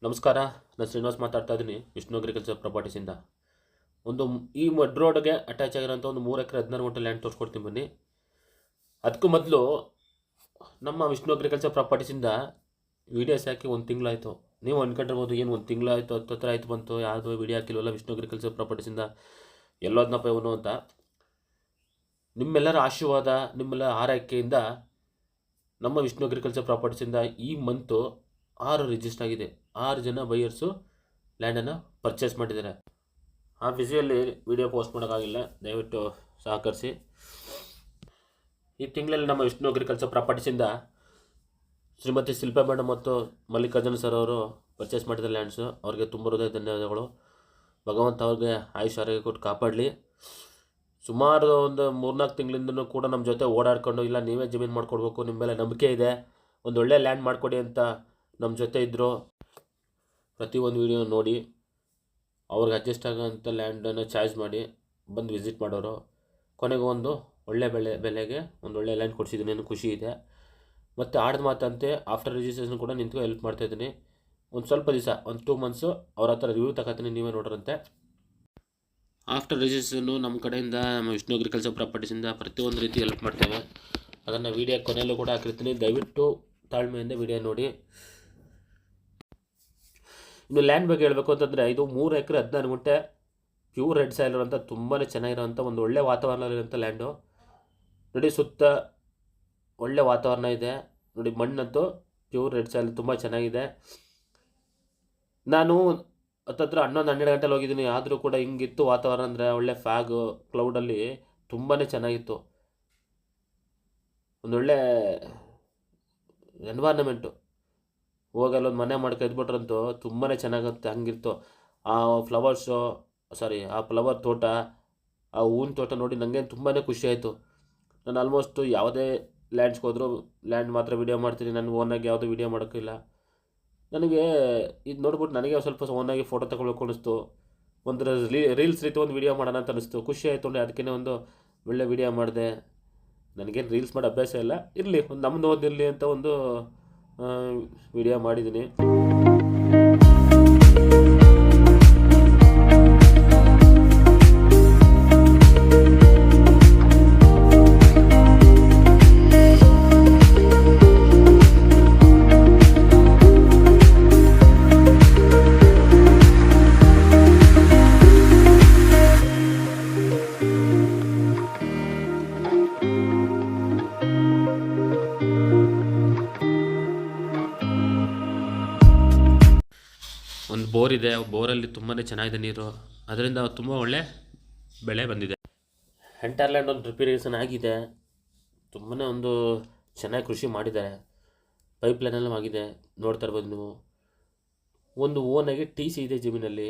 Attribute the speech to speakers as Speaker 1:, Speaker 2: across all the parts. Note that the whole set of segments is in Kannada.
Speaker 1: ನಮಸ್ಕಾರ. ನಾನು ಶ್ರೀನಿವಾಸ್ ಮಾತಾಡ್ತಾ ಇದ್ದೀನಿ ವಿಷ್ಣು ಅಗ್ರಿಕಲ್ಚರ್ ಪ್ರಾಪರ್ಟೀಸಿಂದ. ಈ ಮಡ್ ರೋಡ್ಗೆ ಅಟ್ಯಾಚ್ ಆಗಿರೋಂಥ ಒಂದು 3 ಎಕರೆ 16 ಗುಂಟೆ ಲ್ಯಾಂಡ್ ತೋರಿಸ್ಕೊಡ್ತೀನಿ ಬನ್ನಿ. ಅದಕ್ಕೂ ಮೊದಲು ನಮ್ಮ ವಿಷ್ಣು ಅಗ್ರಿಕಲ್ಚರ್ ಪ್ರಾಪರ್ಟೀಸಿಂದ ವೀಡಿಯೋಸ್ ಹಾಕಿ 1 ತಿಂಗಳಾಯಿತು. ನೀವು ಅಂದ್ಕೊಂಡಿರ್ಬೋದು, ಏನು 1 ತಿಂಗಳಾಯಿತು, 10 ಹತ್ರ ಆಯಿತು ಬಂತು, ಯಾವುದು ವೀಡಿಯೋ ಹಾಕಿಲ್ವಲ್ಲ ವಿಷ್ಣು ಅಗ್ರಿಕಲ್ಚರ್ ಪ್ರಾಪರ್ಟೀಸಿಂದ, ಎಲ್ಲೋದನ್ನಪ್ಪ ಇವನು ಅಂತ. ನಿಮ್ಮೆಲ್ಲರ ಆಶೀರ್ವಾದ, ನಿಮ್ಮೆಲ್ಲ ಆರೈಕೆಯಿಂದ ನಮ್ಮ ವಿಷ್ಣು ಅಗ್ರಿಕಲ್ಚರ್ ಪ್ರಾಪರ್ಟೀಸಿಂದ ಈ ಮಂತು 6 ರಿಜಿಸ್ಟರ್ ಆಗಿದೆ. 6 ಜನ ಬೈಯರ್ಸು ಲ್ಯಾಂಡನ್ನು ಪರ್ಚೇಸ್ ಮಾಡಿದ್ದಾರೆ. ಆ ಬಿಸಿಯಲ್ಲಿ ವಿಡಿಯೋ ಪೋಸ್ಟ್ ಮಾಡೋಕ್ಕಾಗಿಲ್ಲ, ದಯವಿಟ್ಟು ಸಹಕರಿಸಿ. ಈ ತಿಂಗಳಲ್ಲಿ ನಮ್ಮ ವಿಷ್ಣು ಅಗ್ರಿಕಲ್ಚರ್ ಪ್ರಾಪರ್ಟೀಸಿಂದ ಶ್ರೀಮತಿ ಶಿಲ್ಪಾ ಮೇಡಮ್ ಮತ್ತು ಮಲ್ಲಿಕಾರ್ಜುನ ಸರ್ ಅವರು ಪರ್ಚೇಸ್ ಮಾಡಿದ ಲ್ಯಾಂಡ್ಸು. ಅವ್ರಿಗೆ ತುಂಬ ಹೃದಯ ಧನ್ಯವಾದಗಳು. ಭಗವಂತ ಅವ್ರಿಗೆ ಆಯುಷ್ ಆರೋಗ್ಯ ಕೊಟ್ಟು ಕಾಪಾಡಲಿ. ಸುಮಾರು ಒಂದು 3-4 ತಿಂಗಳಿಂದನೂ ಕೂಡ ನಮ್ಮ ಜೊತೆ ಓಡಾಡ್ಕೊಂಡು, ಇಲ್ಲ ನೀವೇ ಜಮೀನು ಮಾಡಿಕೊಡ್ಬೇಕು, ನಿಮ್ಮ ಮೇಲೆ ನಂಬಿಕೆ ಇದೆ, ಒಂದು ಒಳ್ಳೆ ಲ್ಯಾಂಡ್ ಮಾಡಿಕೊಡಿ ಅಂತ ನಮ್ಮ ಜೊತೆ ಇದ್ದರು. ಪ್ರತಿಯೊಂದು ವೀಡಿಯೋ ನೋಡಿ ಅವ್ರಿಗೆ ಅಡ್ಜಸ್ಟ್ ಆಗೋಂಥ ಲ್ಯಾಂಡನ್ನು ಚಾಯ್ಸ್ ಮಾಡಿ ಬಂದು ವಿಸಿಟ್ ಮಾಡೋರು. ಕೊನೆಗೆ ಒಂದು ಒಳ್ಳೆ ಬೆಲೆಗೆ ಒಂದು ಒಳ್ಳೆ ಲ್ಯಾಂಡ್ ಕೊಡಿಸಿದ್ದೀನಿ ಅನ್ನೋ ಖುಷಿ ಇದೆ. ಮತ್ತು ಆಡಿದ ಮಾತಂತೆ ಆಫ್ಟರ್ ರಿಜಿಸ್ಟ್ರೇಷನ್ ಕೂಡ ನಿಂತು ಹೆಲ್ಪ್ ಮಾಡ್ತಾಯಿದ್ದೀನಿ. ಒಂದು ಸ್ವಲ್ಪ ದಿವಸ, ಒಂದು 2 ಮಂತ್ಸು ಅವ್ರ ಹತ್ರ ರಿವ್ಯೂ ತಗೋತೀನಿ, ನೀವೇ ನೋಡ್ರಂತೆ. ಆಫ್ಟರ್ ರಿಜಿಸ್ಟ್ರೇಷನ್ನು ನಮ್ಮ ಕಡೆಯಿಂದ, ನಮ್ಮ ವಿಷ್ಣು ಅಗ್ರಿಕಲ್ಚರ್ ಪ್ರಾಪರ್ಟೀಸಿಂದ ಪ್ರತಿಯೊಂದು ರೀತಿ ಹೆಲ್ಪ್ ಮಾಡ್ತೇವೆ. ಅದನ್ನು ವೀಡಿಯೋ ಕೊನೆಯಲ್ಲೂ ಕೂಡ ಹಾಕಿರ್ತೀನಿ, ದಯವಿಟ್ಟು ತಾಳ್ಮೆಯಿಂದ ವೀಡಿಯೋ ನೋಡಿ. ಇನ್ನು ಲ್ಯಾಂಡ್ ಬಗ್ಗೆ ಹೇಳಬೇಕು ಅಂತಂದರೆ, ಇದು 3 ಎಕರೆ 16 ಗುಂಟೆ ಪ್ಯೂರ್ ರೆಡ್ ಸಾಯಿಲ್ ಅಂತ ತುಂಬಾ ಚೆನ್ನಾಗಿರೋಂಥ ಒಂದು ಒಳ್ಳೆ ವಾತಾವರಣದಲ್ಲಿರೋಂಥ ಲ್ಯಾಂಡು ನೋಡಿ. ಸುತ್ತ ಒಳ್ಳೆ ವಾತಾವರಣ ಇದೆ ನೋಡಿ. ಮಣ್ಣಂತೂ ಪ್ಯೂರ್ ರೆಡ್ ಸಾಯಿಲ್ ತುಂಬ ಚೆನ್ನಾಗಿದೆ. ನಾನು ಹತ್ತತ್ರ 11-12 ಗಂಟೆಲಿ ಹೋಗಿದ್ದೀನಿ, ಆದರೂ ಕೂಡ ಹಿಂಗಿತ್ತು ವಾತಾವರಣ. ಅಂದರೆ ಒಳ್ಳೆ ಫ್ಯಾಗು ಕ್ಲೌಡಲ್ಲಿ ತುಂಬಾ ಚೆನ್ನಾಗಿತ್ತು. ಒಂದೊಳ್ಳೆ ಎನ್ವೈರ್ನಮೆಂಟು. ಹೋಗಲ್ಲೊಂದು ಮನೆ ಮಾಡ್ಕೊ ಇದ್ಬಿಟ್ರಂತೂ ತುಂಬಾ ಚೆನ್ನಾಗುತ್ತೆ, ಹಂಗಿತ್ತು. ಆ ಫ್ಲವರ್ ತೋಟ, ಆ ಹೂವಿನ ತೋಟ ನೋಡಿ ನನಗೆ ತುಂಬಾ ಖುಷಿ ಆಯಿತು. ನಾನು ಆಲ್ಮೋಸ್ಟು ಯಾವುದೇ ಲ್ಯಾಂಡ್ಸ್ಗೆ ಹೋದರೂ ಲ್ಯಾಂಡ್ ಮಾತ್ರ ವೀಡಿಯೋ ಮಾಡ್ತೀನಿ, ನಾನು ಓನಾಗಿ ಯಾವುದೂ ವೀಡಿಯೋ ಮಾಡೋಕ್ಕಿಲ್ಲ. ನನಗೆ ಇದು ನೋಡ್ಬಿಟ್ಟು ನನಗೆ ಸ್ವಲ್ಪ ಓನಾಗಿ ಫೋಟೋ ತಗೊಳ್ಬೇಕು ಅನ್ನಿಸ್ತು. ಒಂದು ರೀಲ್ಸ್ ರೀತಿ ಒಂದು ವೀಡಿಯೋ ಮಾಡೋಣ ಅಂತ ಅನ್ನಿಸ್ತು, ಖುಷಿ ಆಯಿತು ನೋಡಿ. ಅದಕ್ಕೇ ಒಂದು ಒಳ್ಳೆ ವೀಡಿಯೋ ಮಾಡಿದೆ. ನನಗೇನು ರೀಲ್ಸ್ ಮಾಡೋ ಅಭ್ಯಾಸ ಇಲ್ಲ, ಇರಲಿ ಒಂದು ನಮ್ಮದು ಓದಿರಲಿ ಅಂತ ಒಂದು ವಿಡಿಯೋ ಮಾಡಿದ್ದೀನಿ. ಒಂದು ಬೋರ್ ಇದೆ, ಬೋರಲ್ಲಿ ತುಂಬಾ ಚೆನ್ನಾಗಿದೆ ನೀರು, ಅದರಿಂದ ತುಂಬ ಒಳ್ಳೆ ಬೆಳೆ ಬಂದಿದೆ. ಎಂಟೈರ್ ಲ್ಯಾಂಡ್ ಒಂದು ಡ್ರಿಪ್ ಇರಿಗೇಷನ್ ಆಗಿದೆ, ತುಂಬಾ ಒಂದು ಚೆನ್ನಾಗಿ ಕೃಷಿ ಮಾಡಿದ್ದಾರೆ. ಪೈಪ್ ಲೈನೆಲ್ಲ ಆಗಿದೆ, ನೋಡ್ತಾ ಇರ್ಬೋದು ನೀವು. ಒಂದು ಓನಾಗಿ TC ಇದೆ ಜಮೀನಲ್ಲಿ.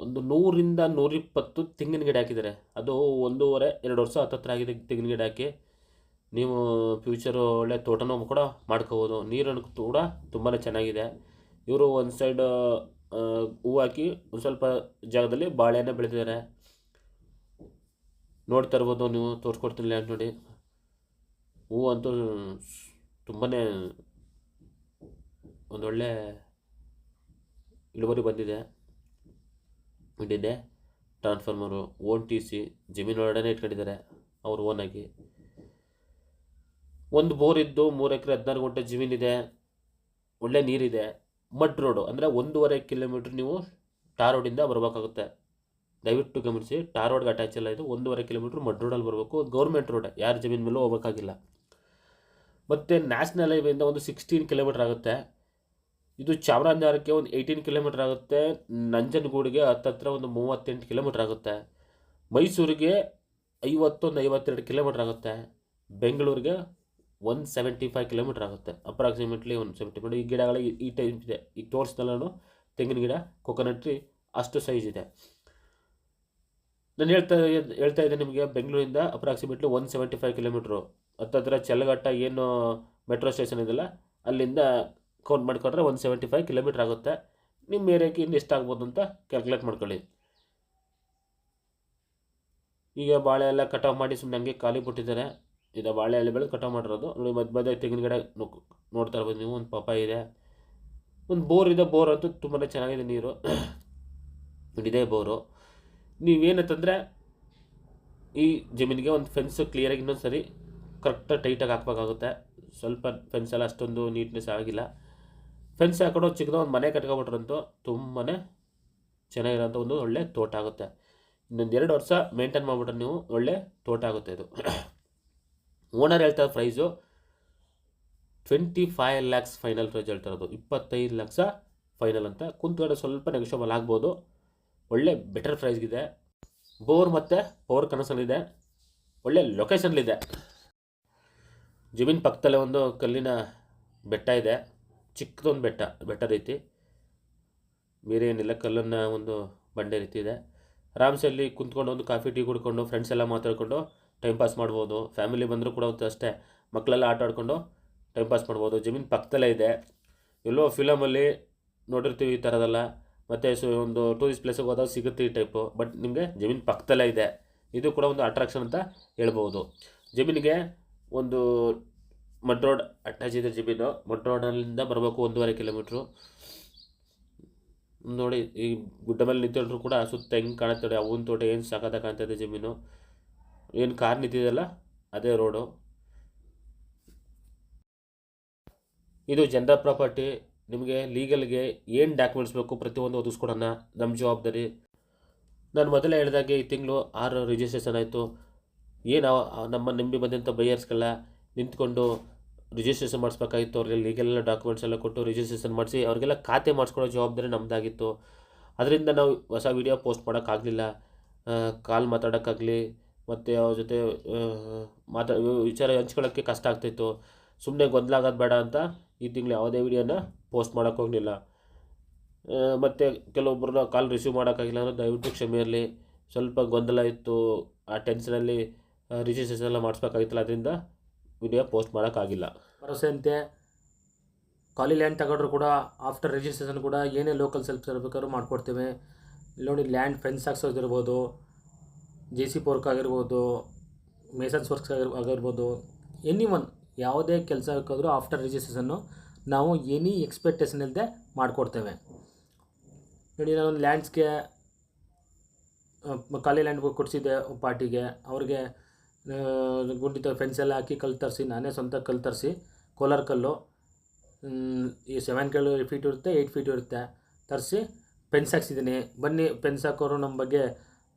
Speaker 1: ಒಂದು 100-120 ತೆಂಗಿನ ಗಿಡ ಹಾಕಿದ್ದಾರೆ. ಅದು 1.5-2 ವರ್ಷ ಹತ್ತತ್ರ ಆಗಿದೆ ತೆಂಗಿನ ಗಿಡ ಹಾಕಿ. ನೀವು ಫ್ಯೂಚರು ಒಳ್ಳೆ ತೋಟನೂ ಕೂಡ ಮಾಡ್ಕೋಬೋದು. ನೀರನ್ನು ಕೂಡ ತುಂಬಾ ಚೆನ್ನಾಗಿದೆ. ಇವರು ಒಂದು ಸೈಡ್ ಹೂವು ಹಾಕಿ ಒಂದು ಸ್ವಲ್ಪ ಜಾಗದಲ್ಲಿ ಬಾಳೆಹಣ್ಣು ಬೆಳೆದಿದ್ದಾರೆ. ನೋಡ್ತಾ ಇರ್ಬೋದು ನೀವು, ತೋರಿಸ್ಕೊಡ್ತೀನಿ ಲ್ಯಾಂಡ್ ನೋಡಿ. ಹೂವು ಅಂತೂ ತುಂಬಾ ಒಂದೊಳ್ಳೆ ಇಳುವರಿ ಬಂದಿದೆ. ಟ್ರಾನ್ಸ್ಫಾರ್ಮರು, ಓನ್ TC ಜಮೀನೊಳಗಡೆ ಇಟ್ಕೊಂಡಿದ್ದಾರೆ ಅವರು ಓನಾಗಿ. ಒಂದು ಬೋರ್ ಇದ್ದು 3 ಎಕರೆ 16 ಗುಂಟೆ ಜಮೀನಿದೆ, ಒಳ್ಳೆ ನೀರಿದೆ. ಮಡ್ ರೋಡು ಅಂದರೆ 1.5 ಕಿಲೋಮೀಟ್ರ್ ನೀವು ಟಾರ್ ರೋಡಿಂದ ಬರಬೇಕಾಗುತ್ತೆ. ದಯವಿಟ್ಟು ಗಮನಿಸಿ, ಟಾರ್ ರೋಡ್ಗೆ ಅಟ್ಯಾಚ್ ಎಲ್ಲ ಇದು. 1.5 ಕಿಲೋಮೀಟ್ರ್ ಮಡ್ ರೋಡಲ್ಲಿ ಬರಬೇಕು. ಗೌರ್ಮೆಂಟ್ ರೋಡ್, ಯಾರ ಜಮೀನು ಮೇಲೂ ಹೋಗ್ಬೇಕಾಗಿಲ್ಲ. ಮತ್ತು ನ್ಯಾಷನಲ್ ಹೈವೇಯಿಂದ ಒಂದು 16 ಕಿಲೋಮೀಟ್ರ್ ಆಗುತ್ತೆ. ಇದು ಚಾಮರಾಜನಗರಕ್ಕೆ ಒಂದು 18 ಕಿಲೋಮೀಟ್ರ್ ಆಗುತ್ತೆ. ನಂಜನಗೂಡಿಗೆ ಹತ್ತತ್ರ ಒಂದು 38 ಕಿಲೋಮೀಟ್ರ್ ಆಗುತ್ತೆ. ಮೈಸೂರಿಗೆ 52 ಕಿಲೋಮೀಟ್ರ್ ಆಗುತ್ತೆ. ಬೆಂಗಳೂರಿಗೆ 175 ಕಿಲೋಮೀಟ್ರ್ ಆಗುತ್ತೆ. ಅಪ್ರಾಕ್ಸಿಮೇಟ್ಲಿ 170. ಈ ಗಿಡಗಳಿಗೆ ಈ ಟೈಪ್ ಇದೆ. ಈಗ ತೋರಿಸ್ದಲ್ಲೂ ತೆಂಗಿನ ಗಿಡ, ಕೊಕೊನಟ್ ಟ್ರೀ ಅಷ್ಟು ಸೈಜ್ ಇದೆ. ನಾನು ಹೇಳ್ತಾ ಇದ್ದೆ ನಿಮಗೆ, ಬೆಂಗಳೂರಿಂದ ಅಪ್ರಾಕ್ಸಿಮೇಟ್ಲಿ 175 ಕಿಲೋಮೀಟ್ರು. ಹತ್ತತ್ರ ಚಲ್ಲಘಟ್ಟ ಏನು ಮೆಟ್ರೋ ಸ್ಟೇಷನ್ ಇದೆಯಲ್ಲ, ಅಲ್ಲಿಂದ ಕೌಂಟ್ ಮಾಡಿಕೊಂಡ್ರೆ 175 ಕಿಲೋಮೀಟ್ರ್ ಆಗುತ್ತೆ. ನಿಮ್ಮ ಏರಿಯಾಕ್ಕೆ ಇನ್ನು ಎಷ್ಟಾಗ್ಬೋದು ಅಂತ ಕ್ಯಾಲ್ಕುಲೇಟ್ ಮಾಡ್ಕೊಳ್ಳಿ. ಈಗ ಬಾಳೆ ಎಲ್ಲ ಕಟಾವು ಮಾಡಿ ಸುಮ್ಮನೆ ಹಂಗೆ ಖಾಲಿ ಬಿಟ್ಟಿದ್ದಾರೆ. ಇದು ಬಾಳೆ ಎಲೆ ಬೆಳೆದು ಕಟಾವು ಮಾಡಿರೋದು ನೋಡಿ. ಮಧ್ಯ ತೆಂಗಿನ ಗಿಡ ನೋಡ್ತಾ ಇರ್ಬೋದು ನೀವು. ಒಂದು ಪಪ್ಪಾಯ ಇದೆ, ಒಂದು ಬೋರ್ ಇದೆ. ಬೋರ್ ಅಂತೂ ತುಂಬಾ ಚೆನ್ನಾಗಿದೆ, ನೀರು ಇದೇ ಬೋರು. ನೀವೇನಂತಂದರೆ ಈ ಜಮೀನಿಗೆ ಒಂದು ಫೆನ್ಸ್ ಕ್ಲಿಯರಾಗಿ ಇನ್ನೊಂದು ಸರಿ ಕರೆಕ್ಟಾಗಿ ಟೈಟಾಗಿ ಹಾಕ್ಬೇಕಾಗುತ್ತೆ. ಸ್ವಲ್ಪ ಫೆನ್ಸ್ ಎಲ್ಲ ಅಷ್ಟೊಂದು ನೀಟ್ನೆಸ್ ಆಗಿಲ್ಲ. ಫೆನ್ಸ್ ಹಾಕೊಂಡು ಚಿಕ್ಕದ ಒಂದು ಮನೆ ಕಟ್ಕೊಬಿಟ್ರಂತೂ ತುಂಬಾ ಚೆನ್ನಾಗಿರೋಂಥ ಒಂದು ಒಳ್ಳೆ ತೋಟ ಆಗುತ್ತೆ. ಇನ್ನೊಂದು 2 ವರ್ಷ ಮೇಂಟೈನ್ ಮಾಡಿಬಿಟ್ರೆ ನೀವು ಒಳ್ಳೆ ತೋಟ ಆಗುತ್ತೆ ಇದು. ಓನರ್ ಹೇಳ್ತಾರೆ ಪ್ರೈಸು 25 lakhs ಫೈನಲ್ ಪ್ರೈಸ್ ಹೇಳ್ತಾರದು. 25 ಲಕ್ಷ ಫೈನಲ್ ಅಂತ. ಕುಂತ್ಗಡೆ ಸ್ವಲ್ಪ ನೆಗೋಷಿಯಬಲ್ ಆಗ್ಬೋದು. ಒಳ್ಳೆ ಬೆಟರ್ ಪ್ರೈಸ್ಗಿದೆ. ಬೋರ್ ಮತ್ತು ಪವರ್ ಕನೆಕ್ಷನ್ಲಿದೆ. ಒಳ್ಳೆ ಲೊಕೇಶನ್ಲಿದೆ. ಜಮೀನು ಪಕ್ಕದಲ್ಲೇ ಒಂದು ಕಲ್ಲಿನ ಬೆಟ್ಟ ಇದೆ. ಚಿಕ್ಕದೊಂದು ಬೆಟ್ಟ ರೀತಿ, ಬೇರೆ ಏನಿಲ್ಲ, ಕಲ್ಲನ್ನು ಒಂದು ಬಂಡೆ ರೀತಿ ಇದೆ. ಆರಾಮ್ಸೆ ಅಲ್ಲಿ ಕುಂತ್ಕೊಂಡು ಒಂದು ಕಾಫಿ ಟೀ ಕುಡ್ಕೊಂಡು ಫ್ರೆಂಡ್ಸ್ ಎಲ್ಲ ಮಾತಾಡ್ಕೊಂಡು ಟೈಮ್ ಪಾಸ್ ಮಾಡ್ಬೋದು. ಫ್ಯಾಮಿಲಿ ಬಂದರೂ ಕೂಡ ಅಷ್ಟೇ, ಮಕ್ಕಳೆಲ್ಲ ಆಟ ಆಡ್ಕೊಂಡು ಟೈಮ್ ಪಾಸ್ ಮಾಡ್ಬೋದು. ಜಮೀನು ಪಕ್ಕದಲ್ಲೇ ಇದೆ. ಎಲ್ಲೋ ಫಿಲಮಲ್ಲಿ ನೋಡಿರ್ತೀವಿ ಈ ಥರದೆಲ್ಲ, ಮತ್ತು ಒಂದು ಟೂರಿಸ್ಟ್ ಪ್ಲೇಸಿಗೆ ಹೋದಾಗ ಸಿಗುತ್ತೆ ಈ ಟೈಪು. ಬಟ್ ನಿಮಗೆ ಜಮೀನು ಪಕ್ಕದಲ್ಲೇ ಇದೆ. ಇದು ಕೂಡ ಒಂದು ಅಟ್ರಾಕ್ಷನ್ ಅಂತ ಹೇಳ್ಬೋದು. ಜಮೀನಿಗೆ ಒಂದು ಮಡ್ ರೋಡ್ ಅಟ್ಯಾಚ್ ಇದೆ. ಜಮೀನು ಮಡ್ ರೋಡಲ್ಲಿಂದ ಬರಬೇಕು 1.5 ಕಿಲೋಮೀಟ್ರು. ನೋಡಿ, ಈ ಗುಡ್ಡ ಮೇಲೆ ನಿಂತ್ಕೊಂಡ್ರು ಕೂಡ ಸುತ್ತ ಹೆಂಗೆ ಕಾಣುತ್ತೆ, ಹೂವಿನ ತೋಟ ಏನು ಸಾಕಾದ ಕಾಣ್ತಾಯಿದೆ. ಜಮೀನು ಏನು ಕಾರ್ ನಿಂತಿದೆಯಲ್ಲ ಅದೇ ರೋಡು. ಇದು ಜನರ ಪ್ರಾಪರ್ಟಿ. ನಿಮಗೆ ಲೀಗಲ್ಗೆ ಏನು ಡಾಕ್ಯುಮೆಂಟ್ಸ್ ಬೇಕು ಪ್ರತಿಯೊಂದು ಒದಗಿಸ್ಕೊಡೋಣ, ನಮ್ಮ ಜವಾಬ್ದಾರಿ. ನಾನು ಮೊದಲೇ ಹೇಳಿದಾಗೆ ಈ ತಿಂಗಳು 6 ರಿಜಿಸ್ಟ್ರೇಷನ್ ಆಯಿತು. ಏನು ನಮ್ಮ ನಂಬಿ ಬಂದಂಥ ಬೈಯರ್ಸ್ಗೆಲ್ಲ ನಿಂತ್ಕೊಂಡು ರಿಜಿಸ್ಟ್ರೇಷನ್ ಮಾಡಿಸ್ಬೇಕಾಗಿತ್ತು. ಅವ್ರಿಗೆ ಲೀಗಲ್ ಡಾಕ್ಯುಮೆಂಟ್ಸ್ ಎಲ್ಲ ಕೊಟ್ಟು ರಿಜಿಸ್ಟ್ರೇಷನ್ ಮಾಡಿಸಿ ಅವ್ರಿಗೆಲ್ಲ ಖಾತೆ ಮಾಡಿಸ್ಕೊಳ್ಳೋ ಜವಾಬ್ದಾರಿ ನಮ್ಮದಾಗಿತ್ತು. ಅದರಿಂದ ನಾವು ಹೊಸ ವೀಡಿಯೋ ಪೋಸ್ಟ್ ಮಾಡೋಕ್ಕಾಗಲಿಲ್ಲ. ಕಾಲ್ ಮಾತಾಡೋಕ್ಕಾಗಲಿ ಮತ್ತು ಅವ್ರ ಜೊತೆ ವಿಚಾರ ಹಂಚ್ಕೊಳ್ಳೋಕ್ಕೆ ಕಷ್ಟ ಆಗ್ತಾಯಿತ್ತು. ಸುಮ್ಮನೆ ಗೊಂದಲ ಆಗೋದು ಬೇಡ ಅಂತ ಈ ತಿಂಗಳು ಯಾವುದೇ ವೀಡಿಯೋನ ಪೋಸ್ಟ್ ಮಾಡೋಕ್ಕೋಗಲಿಲ್ಲ. ಮತ್ತು ಕೆಲವೊಬ್ಬರನ್ನ ಕಾಲ್ ರಿಸೀವ್ ಮಾಡೋಕ್ಕಾಗಿಲ್ಲ ಅಂದರೆ ದಯವಿಟ್ಟು ಕ್ಷಮೆ ಇರಲಿ. ಸ್ವಲ್ಪ ಗೊಂದಲ ಇತ್ತು, ಆ ಟೆನ್ಷನಲ್ಲಿ ರಿಜಿಸ್ಟ್ರೇಷನ್ ಎಲ್ಲ ಮಾಡಿಸ್ಬೇಕಾಗಿತ್ತಲ್ಲ, ಅದರಿಂದ ವಿಡಿಯೋ ಪೋಸ್ಟ್ ಮಾಡೋಕ್ಕಾಗಿಲ್ಲ.
Speaker 2: ಭರವಸೆಯಂತೆ ಖಾಲಿ ಲ್ಯಾಂಡ್ ತಗೊಂಡ್ರು ಕೂಡ ಆಫ್ಟರ್ ರಿಜಿಸ್ಟ್ರೇಷನ್ ಕೂಡ ಏನೇ ಲೋಕಲ್ ಸೆಲ್ಫ್ ಬೇಕಾದ್ರೂ ಮಾಡಿಕೊಡ್ತೇವೆ. ಇಲ್ಲಿ ನೋಡಿ, ಲ್ಯಾಂಡ್ ಫೆನ್ಸ್ ಹಾಕ್ಸೋದಿರ್ಬೋದು, JCB ವರ್ಕ್ ಆಗಿರ್ಬೋದು, ಮೇಸನ್ಸ್ ವರ್ಕ್ಸ್ ಆಗಿರ್ಬೋದು, ಒನ್ ಯಾವುದೇ ಕೆಲಸ ಬೇಕಾದರೂ ಆಫ್ಟರ್ ರಿಜಿಸ್ಟ್ರೇಷನ್ನು ನಾವು ಎನಿ ಎಕ್ಸ್ಪೆಕ್ಟೇಷನ್ ಇಲ್ಲದೆ ಮಾಡಿಕೊಡ್ತೇವೆ. ನೋಡಿ, ನಾನೊಂದು ಲ್ಯಾಂಡ್ಸ್ಗೆ ಖಾಲಿ ಲ್ಯಾಂಡ್ ಕೊಡಿಸಿದ್ದೆ ಪಾರ್ಟಿಗೆ. ಅವ್ರಿಗೆ ಗುಂಡಿತ ಫೆನ್ಸ್ ಎಲ್ಲ ಹಾಕಿ ಕಲ್ಲು ತರಿಸಿ, ನಾನೇ ಸ್ವಂತ ಕಲ್ಲು ತರಿಸಿ, ಕೋಲಾರ ಕಲ್ಲು, ಈ 7 ಫೀಟ್ ಇರುತ್ತೆ, 8 ಫೀಟ್ ಇರುತ್ತೆ, ತರಿಸಿ ಫೆನ್ಸ್ ಹಾಕ್ಸಿದ್ದೀನಿ. ಬನ್ನಿ, ಫೆನ್ಸ್ ಹಾಕೋರು ನಮ್ಮ ಬಗ್ಗೆ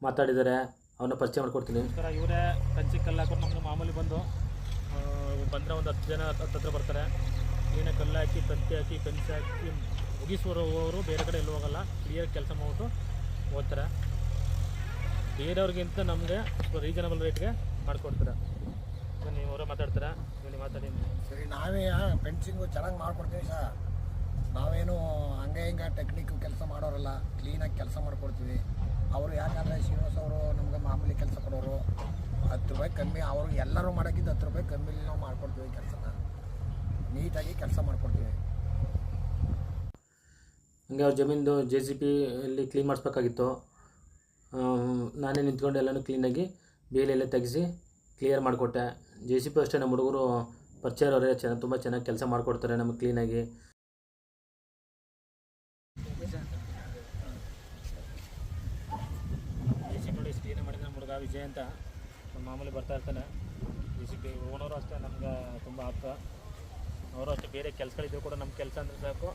Speaker 2: ಮಾತಾಡಿದ್ದಾರೆ, ಅವನ್ನ ಪರಿಚಯ ಮಾಡ್ಕೊಡ್ತೀನಿ. ಇವರೇ ಫೆನ್ಸಿಗೆ ಕಲ್ಲು ಹಾಕೋರು. ನಮ್ಮದು ಮಾಮೂಲಿ ಬಂದರೆ ಒಂದು 10 ಜನ ಹತ್ರ ಬರ್ತಾರೆ. ಏನೇ ಕಲ್ಲು ಹಾಕಿ ತಂತಿ ಹಾಕಿ ಫೆನ್ಸ್ ಹಾಕಿ ಮುಗಿಸುವವರು ಬೇರೆ ಕಡೆ ಎಲ್ಲೂ ಹೋಗಲ್ಲ. ಕ್ಲಿಯರ್ ಕೆಲಸ ಮಾಡ್ಬಿಟ್ಟು ಹೋಗ್ತಾರೆ. ಬೇರೆಯವ್ರಿಗಿಂತ ನಮಗೆ ರೀಸನಬಲ್ ರೇಟ್ಗೆ ಮಾಡಿಕೊಡ್ತಾರೆ. ನೀವು ಅವರೇ ಮಾತಾಡ್ತೀರಾ? ನೀವು ಮಾತಾಡಿ.
Speaker 3: ಸರಿ, ನಾವೇ ಫೆನ್ಸಿಂಗು ಚೆನ್ನಾಗಿ ಮಾಡ್ಕೊಡ್ತೀವಿ ಸರ್. ನಾವೇನು ಹಂಗೆ ಹಿಂಗೆ ಟೆಕ್ನಿಕ್ಕು ಕೆಲಸ ಮಾಡೋರಲ್ಲ, ಕ್ಲೀನಾಗಿ ಕೆಲಸ ಮಾಡಿಕೊಡ್ತೀವಿ. ಅವರು ಯಾಕಂದರೆ ಶ್ರೀನಿವಾಸ್ ಅವರು ನಮ್ಗೆ ಮಾಮೂಲಿ ಕೆಲಸ ಕೊಡೋರು. 10 ರೂಪಾಯಿ ಕಮ್ಮಿ, ಅವರು ಎಲ್ಲರೂ ಮಾಡೋಕ್ಕಿಂತ 10 ರೂಪಾಯಿ ಕಮ್ಮಿಲಿ ನಾವು ಮಾಡ್ಕೊಡ್ತೀವಿ. ಕೆಲಸನ ನೀಟಾಗಿ ಕೆಲಸ ಮಾಡಿಕೊಡ್ತೀವಿ.
Speaker 2: ಹಂಗೆ ಅವ್ರ ಜಮೀನ್ದು JCB ಅಲ್ಲಿ ಕ್ಲೀನ್ ಮಾಡಿಸ್ಬೇಕಾಗಿತ್ತು. ನಾನೇ ನಿಂತ್ಕೊಂಡು ಎಲ್ಲನೂ ಕ್ಲೀನಾಗಿ ಬೇಲೆಲ್ಲ ತೆಗೆಸಿ ಕ್ಲಿಯರ್ ಮಾಡಿಕೊಟ್ಟೆ. JCB ಅಷ್ಟೇ, ನಮ್ಮ ಹುಡುಗರು ಪರಿಚಯ ಅವರೇ ತುಂಬ ಚೆನ್ನಾಗಿ ಕೆಲಸ ಮಾಡಿಕೊಡ್ತಾರೆ ನಮಗೆ ಕ್ಲೀನಾಗಿ. JCB ನೋಡಿ, ಕ್ಲೀನ್ ಮಾಡಿದ ನಮ್ಮ ಹುಡುಗ ವಿಜಯ್ ಅಂತ ಮಾಮೂಲಿ ಬರ್ತಾ ಇರ್ತಾನೆ. JCB ಓನರು ಅಷ್ಟೇ ನಮ್ಗೆ ತುಂಬ ಆಪ್ತ. ಅವರು ಅಷ್ಟೇ, ಬೇರೆ ಕೆಲಸಗಳಿದ್ರು ಕೂಡ ನಮ್ಮ ಕೆಲಸ ಅಂದರೆ ಸಾಕು,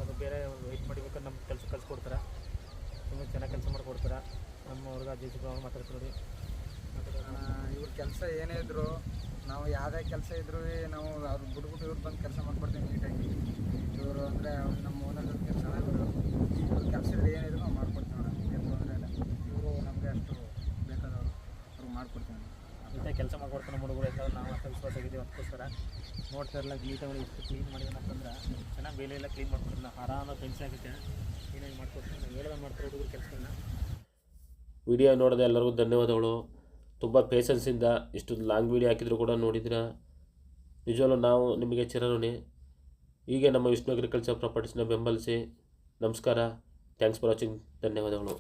Speaker 2: ಅದು ಬೇರೆ ವೆಯ್ಟ್ ಮಾಡಿಬೇಕಾದ್ರೆ ನಮ್ಮ ಕೆಲಸ ಕಲಿಸ್ಕೊಡ್ತಾರೆ. ತುಂಬ ಚೆನ್ನಾಗಿ ಕೆಲಸ ಮಾಡಿಕೊಡ್ತಾರೆ ನಮ್ಮ ಹುಡುಗ JCB. ಅವ್ರು ಮಾತಾಡ್ತಾರೆ.
Speaker 3: ಇವ್ರ ಕೆಲಸ ಏನೇ ಇದ್ದರೂ, ನಾವು ಯಾವುದೇ ಕೆಲಸ ಇದ್ರೂ ನಾವು ಅವ್ರು ಬಿಟ್ಬಿಟ್ಟು ಇವ್ರು ಬಂದು ಕೆಲಸ ಮಾಡ್ಕೊಡ್ತೀವಿ ನೀಟಾಗಿ. ಇವರು ಅಂದರೆ ನಮ್ಮ ಓನರ್ ಕೆಲಸ ಇವ್ರ ಕೆಲಸಗಳು ಏನಿದ್ರು ನಾವು ಮಾಡ್ಕೊಡ್ತೀವಿ. ಏನು ತೊಂದರೆ ಇಲ್ಲ. ಇವರು ನಮಗೆ ಅಷ್ಟು ಬೇಕಾದವರು ಅವ್ರಿಗೆ ಮಾಡ್ಕೊಡ್ತೀವಿ.
Speaker 2: ನೀಟಾಗಿ ಕೆಲಸ ಮಾಡ್ಕೊಡ್ತಾರೆ ನಮ್ಮ ಹುಡುಗರು. ಯಾಕಂದ್ರೆ ನಾವು ಅಷ್ಟು ವಿಶ್ವಾಸಾಗಿದ್ದೀವಿ, ಅದಕ್ಕೋಸ್ಕರ ನೋಡ್ತಾ ಇರಲ್ಲ ನೀಟಾಗಿ ಇಷ್ಟು ಕ್ಲೀನ್ ಮಾಡಿದಂತಂದ್ರೆ ಚೆನ್ನಾಗಿ ಬೇಲೆ ಎಲ್ಲ ಕ್ಲೀನ್ ಮಾಡ್ಕೊಡ್ತಾರೆ. ನಾವು ಆರಾಮಾಗಿ ಫೆನ್ಸ್ ಆಗುತ್ತೆ ಕ್ಲೀನಾಗಿ ಮಾಡ್ಕೊಡ್ತೀವಿ. ನಾವು ಹೇಳ್ದಂಗೆ ಮಾಡ್ತಾರೆ ಹುಡುಗರು ಕೆಲಸಗಳನ್ನ.
Speaker 1: ವಿಡಿಯೋ ನೋಡಿದೆ ಎಲ್ಲರಿಗೂ ಧನ್ಯವಾದಗಳು. ತುಂಬ ಪೇಷನ್ಸಿಂದ ಇಷ್ಟೊಂದು ಲಾಂಗ್ ವೀಡಿಯೋ ಹಾಕಿದ್ರು ಕೂಡ ನೋಡಿದ್ರೆ ನಿಜವಲ್ಲೂ ನಾವು ನಿಮಗೆ ಚಿರಋಣಿ. ಹೀಗೆ ನಮ್ಮ ವಿಷ್ಣು ಅಗ್ರಿಕಲ್ಚರ್ ಪ್ರಾಪರ್ಟೀಸ್ನ ಬೆಂಬಲಿಸಿ. ನಮಸ್ಕಾರ. Thanks for watching. ಧನ್ಯವಾದಗಳು.